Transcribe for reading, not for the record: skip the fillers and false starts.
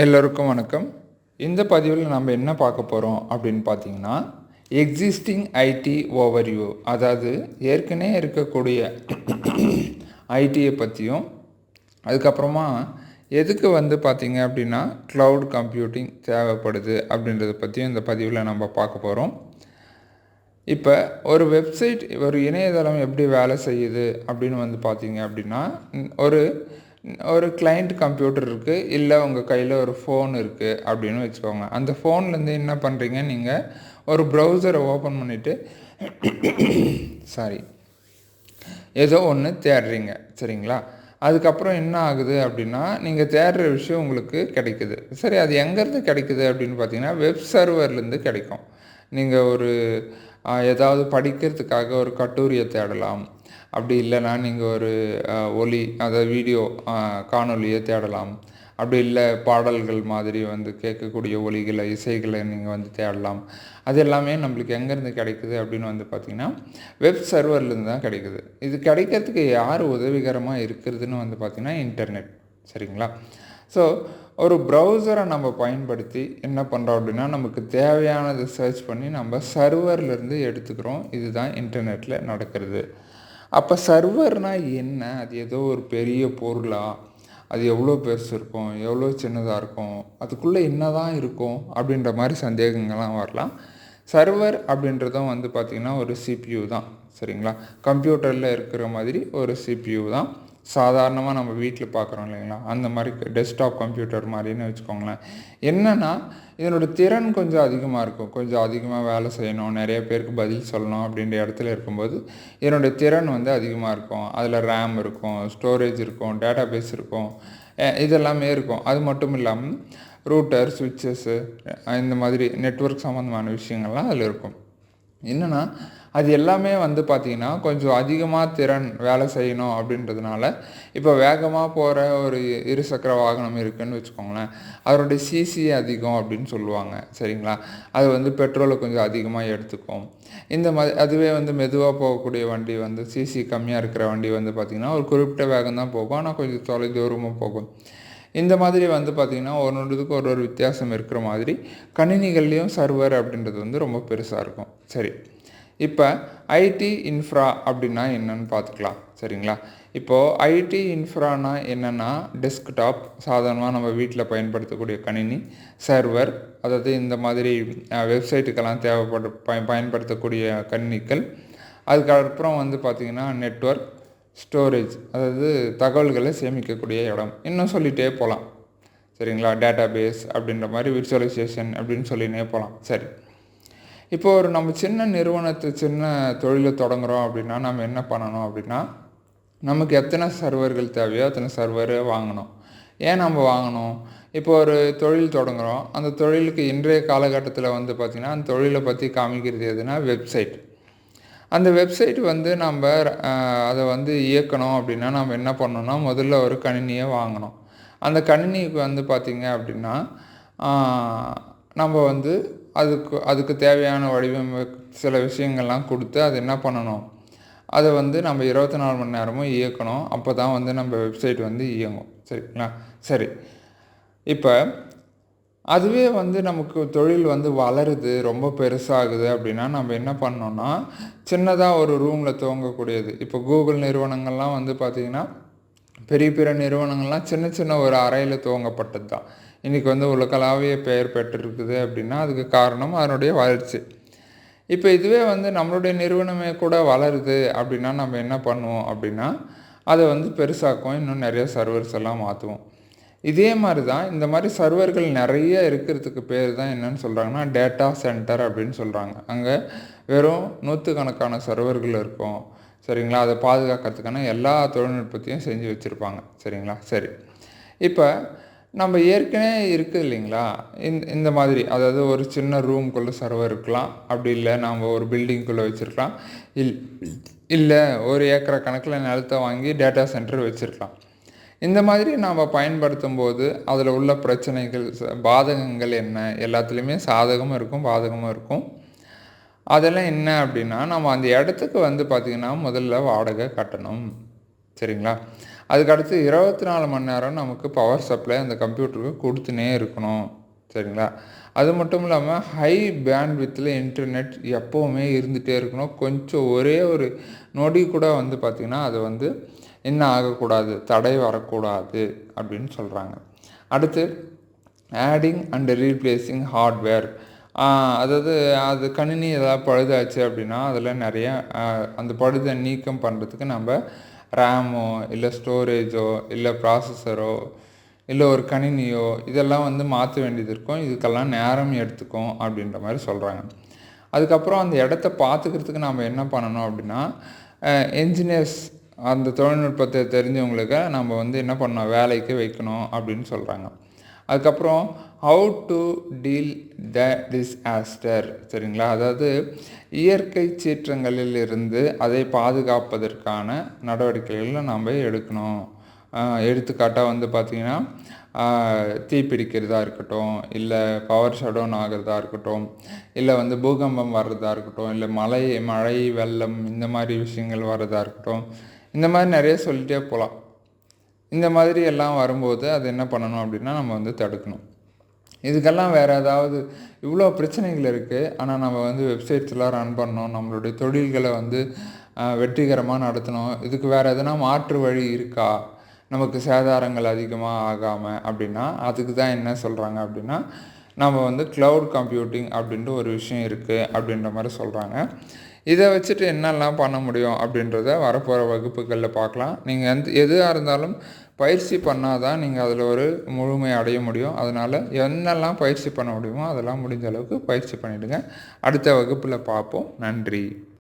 எல்லோருக்கும் வணக்கம். இந்த பதிவில் நம்ம என்ன பார்க்க போகிறோம் அப்படின்னு பார்த்தீங்கன்னா, எக்ஸிஸ்டிங் ஐடி ஓவர்வியூ, அதாவது ஏற்கனவே இருக்கக்கூடிய ஐடியை பற்றியும், அதுக்கப்புறமா எதுக்கு பார்த்தீங்க அப்படின்னா க்ளவுட் கம்ப்யூட்டிங் தேவைப்படுது அப்படின்றத பற்றியும் இந்த பதிவில் நம்ம பார்க்க போகிறோம். இப்போ ஒரு வெப்சைட், ஒரு இணையதளம் எப்படி வேலை செய்யுது அப்படின்னு பார்த்தீங்க அப்படின்னா, ஒரு ஒரு கிளைண்ட் கம்ப்யூட்டர் இருக்குது, இல்லை உங்கள் கையில் ஒரு ஃபோன் இருக்குது அப்படின்னு வச்சுக்கோங்க. அந்த ஃபோன்லேருந்து என்ன பண்ணுறீங்க, நீங்கள் ஒரு ப்ரௌசரை ஓப்பன் பண்ணிவிட்டு ஏதோ ஒன்று தேடுறீங்க, சரிங்களா? அதுக்கப்புறம் என்ன ஆகுது அப்படின்னா, நீங்கள் தேடுற விஷயம் உங்களுக்கு கிடைக்குது. சரி, அது எங்கேருந்து கிடைக்குது அப்படின்னு பார்த்தீங்கன்னா, வெப் சர்வர்லேருந்து கிடைக்கும். நீங்கள் ஒரு ஏதாவது படிக்கிறதுக்காக ஒரு கட்டுரையை தேடலாம். அப்படி இல்லைன்னா நீங்கள் ஒரு அதாவது வீடியோ காணொலியை தேடலாம். அப்படி இல்லை பாடல்கள் மாதிரி கேட்கக்கூடிய ஒலிகளை, இசைகளை நீங்கள் தேடலாம். அது எல்லாமே நம்மளுக்கு எங்கேருந்து கிடைக்குது அப்படின்னு பார்த்திங்கன்னா, வெப் சர்வர்லேருந்து தான் கிடைக்குது. இது கிடைக்கிறதுக்கு யார் உதவிகரமாக இருக்கிறதுன்னு பார்த்திங்கன்னா இன்டர்நெட், சரிங்களா? ஸோ ஒரு ப்ரௌசரை நம்ம பயன்படுத்தி என்ன பண்ணுறோம் அப்படின்னா, நமக்கு தேவையானதை சர்ச் பண்ணி நம்ம சர்வர்லேருந்து எடுத்துக்கிறோம். இதுதான் இன்டர்நெட்டில் நடக்கிறது. அப்போ சர்வர்னால் என்ன? அது ஏதோ ஒரு பெரிய பொருளா? அது எவ்வளோ பெருசு இருக்கும், எவ்வளோ சின்னதாக இருக்கும், அதுக்குள்ளே என்ன தான் இருக்கும் அப்படின்ற மாதிரி சந்தேகங்கள்லாம் வரலாம். சர்வர் அப்படின்றதும் பார்த்திங்கன்னா ஒரு சிபியூ தான், சரிங்களா? கம்ப்யூட்டரில் இருக்கிற மாதிரி ஒரு சிபியூ தான். சாதாரணமாக நம்ம வீட்டில் பார்க்குறோம் இல்லைங்களா, அந்த மாதிரி டெஸ்க்டாப் கம்ப்யூட்டர் மாதிரின்னு வச்சுக்கோங்களேன். என்னென்னா இதனோட திறன் கொஞ்சம் அதிகமாக இருக்கும். கொஞ்சம் அதிகமாக வேலை செய்யணும், நிறைய பேருக்கு பதில் சொல்லணும் அப்படின்ற இடத்துல இருக்கும்போது இதனுடைய திறன் அதிகமாக இருக்கும். அதில் ரேம் இருக்கும், ஸ்டோரேஜ் இருக்கும், டேட்டா பேஸ் இருக்கும், இதெல்லாமே இருக்கும். அது மட்டும் இல்லாமல் ரூட்டர், சுவிட்சஸ்ஸு, இந்த மாதிரி நெட்வொர்க் சம்மந்தமான விஷயங்கள்லாம் அதில் இருக்கும். என்னென்னா அது எல்லாமே பார்த்திங்கன்னா கொஞ்சம் அதிகமாக திறன் வேலை செய்யணும் அப்படின்றதுனால, இப்போ வேகமாக போகிற ஒரு இருசக்கர வாகனம் இருக்குதுன்னு வச்சுக்கோங்களேன், அதனுடைய சிசி அதிகம் அப்படின்னு சொல்லுவாங்க, சரிங்களா? அது பெட்ரோலை கொஞ்சம் அதிகமாக எடுத்துக்கும். இந்த மாதிரி அதுவே மெதுவாக போகக்கூடிய வண்டி சிசி கம்மியாக இருக்கிற வண்டி பார்த்திங்கன்னா ஒரு குறிப்பிட்ட வேகம் தான் போகும், ஆனால் கொஞ்சம் தொலை தூரமாக போகும். இந்த மாதிரி பார்த்திங்கன்னா ஒன்றுக்கு ஒரு வித்தியாசம் இருக்கிற மாதிரி கணினிகள்லேயும் சர்வர் அப்படின்றது ரொம்ப பெருசாக இருக்கும். சரி, இப்போ ஐடி இன்ஃப்ரா அப்படின்னா என்னன்னு பார்த்துக்கலாம், சரிங்களா? இப்போது ஐடி இன்ஃப்ரானா என்னென்னா, டெஸ்க்டாப், சாதாரணமாக நம்ம வீட்டில் பயன்படுத்தக்கூடிய கணினி, சர்வர், அதாவது இந்த மாதிரி வெப்சைட்டுக்கெல்லாம் பயன்படுத்தக்கூடிய கணினிகள், அதுக்கப்புறம் பார்த்திங்கன்னா நெட்வொர்க், ஸ்டோரேஜ், அதாவது தகவல்களை சேமிக்கக்கூடிய இடம், இன்னும் சொல்லிகிட்டே போகலாம், சரிங்களா? டேட்டா பேஸ் அப்படின்ற மாதிரி, விர்ச்சுவலைசேஷன் அப்படின்னு சொல்லினே போகலாம். சரி, இப்போது ஒரு நம்ம சின்ன தொழிலை தொடங்குகிறோம் அப்படின்னா நம்ம என்ன பண்ணணும் அப்படின்னா, நமக்கு எத்தனை சர்வர்கள் தேவையோ அத்தனை சர்வரை வாங்கணும். ஏன் நம்ம வாங்கணும்? இப்போ ஒரு தொழில் தொடங்குகிறோம், அந்த தொழிலுக்கு இன்றைய காலகட்டத்தில் பார்த்திங்கன்னா அந்த தொழிலை பற்றி காமிக்கிறது எதுனா வெப்சைட். அந்த வெப்சைட் நம்ம அதை இயக்கணும் அப்படின்னா நம்ம என்ன பண்ணணும்னா, முதல்ல ஒரு கணினியை வாங்கணும். அந்த கணினிக்கு பார்த்திங்க அப்படின்னா நம்ம அதுக்கு தேவையான சில விஷயங்கள்லாம் கொடுத்து அது என்ன பண்ணணும், அதை நம்ம 24 மணி நேரமும் இயக்கணும். அப்போ தான் நம்ம வெப்சைட் இயங்கும், சரிங்களா? சரி, இப்போ அதுவே நமக்கு தொழில் வளருது, ரொம்ப பெருசாகுது அப்படின்னா நம்ம என்ன பண்ணோன்னா, சின்னதாக ஒரு ரூமில் துவங்கக்கூடியது. இப்போ கூகுள் நிறுவனங்கள்லாம் பார்த்திங்கன்னா, பெரிய பெரிய நிறுவனங்கள்லாம் சின்ன ஒரு அறையில் துவங்கப்பட்டது தான். இன்றைக்கி உலகளாவிய பெயர் பெற்றிருக்குது அப்படின்னா அதுக்கு காரணம் அதனுடைய வளர்ச்சி. இப்போ இதுவே நம்மளுடைய நிறுவனமே கூட வளருது அப்படின்னா நம்ம என்ன பண்ணுவோம் அப்படின்னா, அதை பெருசாக்குவோம், இன்னும் நிறைய சர்வர்ஸ் எல்லாம் மாற்றுவோம். இதே மாதிரி தான் இந்த மாதிரி சர்வர்கள் நிறைய இருக்கிறதுக்கு பேர் தான் என்னென்னு சொல்கிறாங்கன்னா டேட்டா சென்டர் அப்படின்னு சொல்கிறாங்க. அங்கே வெறும் நூற்றுக்கணக்கான சர்வர்கள் இருக்கும், சரிங்களா? அதை பாதுகாக்கிறதுக்கான எல்லா தொழில்நுட்பத்தையும் செஞ்சு வச்சுருப்பாங்க, சரிங்களா? சரி, இப்போ நம்ம ஏற்கனவே இருக்குது இல்லைங்களா, இந்த மாதிரி, அதாவது ஒரு சின்ன ரூம்குள்ளே சர்வர் இருக்கலாம், அப்படி இல்லை நாம் ஒரு பில்டிங்குள்ளே வச்சுருக்கலாம், இல்லை ஒரு ஏக்கர் கணக்கில் நிலத்தை வாங்கி டேட்டா சென்டர் வச்சுருக்கலாம். இந்த மாதிரி நாம் பயன்படுத்தும் போது அதில் உள்ள பிரச்சனைகள், பாதகங்கள் என்ன, எல்லாத்துலேயுமே சாதகமும் இருக்கும், பாதகமும் இருக்கும். அதெல்லாம் என்ன அப்படின்னா, நம்ம அந்த இடத்துக்கு பார்த்திங்கன்னா முதல்ல வாடகை கட்டணும், சரிங்களா? அதுக்கடுத்து 24 மணி நேரம் நமக்கு பவர் சப்ளை அந்த கம்ப்யூட்டருக்கு கொடுத்துனே இருக்கணும். சரிங்களா? அது மட்டும் இல்லாமல் ஹை பேண்ட்வித்தில் இன்டர்நெட் எப்போவுமே இருந்துகிட்டே இருக்கணும். கொஞ்சம் ஒரே ஒரு நொடி கூட வந்து பார்த்திங்கன்னா அது வந்து என்ன ஆகக்கூடாது, தடை வரக்கூடாது அப்படின்னு சொல்கிறாங்க. அடுத்து ஆடிங் அண்ட் ரீப்ளேஸிங் ஹார்ட்வேர். அதாவது அது கணினி ஏதாவது பழுதாச்சு அப்படின்னா அதில் நிறைய அந்த பழுதை நீக்கம் பண்ணுறதுக்கு நம்ம ரேமோ இல்லை ஸ்டோரேஜோ இல்லை ப்ராசஸரோ இல்லை ஒரு கணினியோ இதெல்லாம் வந்து மாற்ற வேண்டியது இருக்கும். இதுக்கெல்லாம் நேரம் எடுத்துக்கும் அப்படின்ற மாதிரி சொல்கிறாங்க. அதுக்கப்புறம் அந்த இடத்த பார்த்துக்கிறதுக்கு நம்ம என்ன பண்ணணும் அப்படின்னா என்ஜினியர்ஸ் அந்த தொழில்நுட்பத்தை தெரிஞ்சவங்களுக்கு நம்ம வந்து என்ன பண்ணணும், வேலைக்கு வைக்கணும் அப்படின்னு சொல்கிறாங்க. அதுக்கப்புறம் ஹவு டு டீல் த டிஸ்ஆஸ்டர். சரிங்களா? அதாவது இயற்கை சீற்றங்களில் இருந்து அதை பாதுகாப்பதற்கான நடவடிக்கைகளை நம்ம எடுக்கணும். எடுத்துக்காட்டாக வந்து பார்த்திங்கன்னா தீப்பிடிக்கிறதா இருக்கட்டும், இல்லை பவர் ஷட்-டவுன் ஆகிறதா இருக்கட்டும், இல்லை வந்து பூகம்பம் வர்றதா இருக்கட்டும், இல்லை மழை வெள்ளம் இந்த மாதிரி விஷயங்கள் வர்றதா இருக்கட்டும், இந்த மாதிரி நிறைய சொல்லிகிட்டே போகலாம். இந்த மாதிரி எல்லாம் வரும்போது அது என்ன பண்ணணும் அப்படின்னா நம்ம வந்து தடுக்கணும். இதுக்கெல்லாம் வேறு ஏதாவது இவ்வளோ பிரச்சனைகள் இருக்குது. ஆனால் நம்ம வந்து வெப்சைட்ஸ்லாம் ரன் பண்ணணும், நம்மளுடைய தொழில்களை வந்து வெற்றிகரமாக நடத்தணும். இதுக்கு வேறு எதனா மாற்று வழி இருக்கா, நமக்கு சேதாரங்கள் அதிகமாக ஆகாமல் அப்படின்னா அதுக்கு தான் என்ன சொல்கிறாங்க அப்படின்னா நம்ம வந்து க்ளவுட் கம்ப்யூட்டிங் அப்படின்ட்டு ஒரு விஷயம் இருக்குது அப்படின்ற மாதிரி சொல்கிறாங்க. இதை வச்சுட்டு என்னெல்லாம் பண்ண முடியும் அப்படின்றத வரப்போகிற வகுப்புகளில் பார்க்கலாம். நீங்கள் எதுவாக இருந்தாலும் பயிற்சி பண்ணால் தான் நீங்கள் அதில் ஒரு முழுமை அடைய முடியும். அதனால் என்னெல்லாம் பயிற்சி பண்ண முடியுமோ அதெல்லாம் முடிஞ்ச அளவுக்கு பயிற்சி பண்ணிவிடுங்க. அடுத்த வகுப்பில் பார்ப்போம். நன்றி.